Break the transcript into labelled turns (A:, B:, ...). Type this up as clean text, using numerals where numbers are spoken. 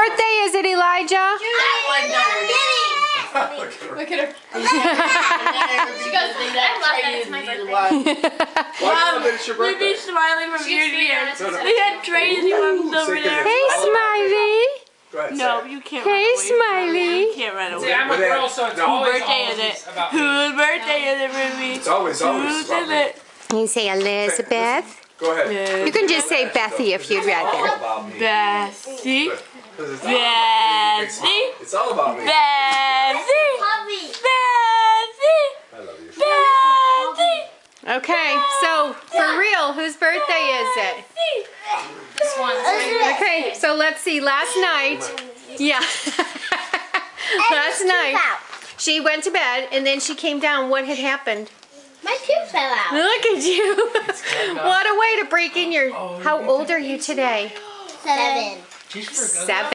A: birthday is it, Elijah?
B: Look at her.
C: She goes, I love that it's my birthday.
D: We'd be smiling from ear to ear. They had crazy ones over there.
A: Hey, Smiley.
E: Go ahead,
D: No,
E: say it.
D: you can't
A: Hey,
D: run away.
A: Smiley.
D: You can't run
B: See,
D: away.
B: I'm a girl, so it's
D: Whose
B: always
D: birthday is it?
B: about me.
D: Whose birthday is it, Ruby?
E: It's always
D: Whose
E: about
D: is
E: me.
D: it?
A: You say Elizabeth.
E: Go ahead.
A: You can just say Bethy if you'd rather.
E: About me.
D: Bessie.
E: Because it's
D: Bessie.
E: It's all about me.
D: Bessie.
C: Puppy.
D: Bessie.
E: I love you.
D: Bessie.
A: Okay, so for real, whose birthday is it?
C: This one's right.
A: Okay, so let's see. Last night, yeah. Last night, she went to bed and then she came down. What had happened?
C: My tooth fell out.
A: Look at you. What a way to break in your. How old are you today?
C: 7.
A: 7.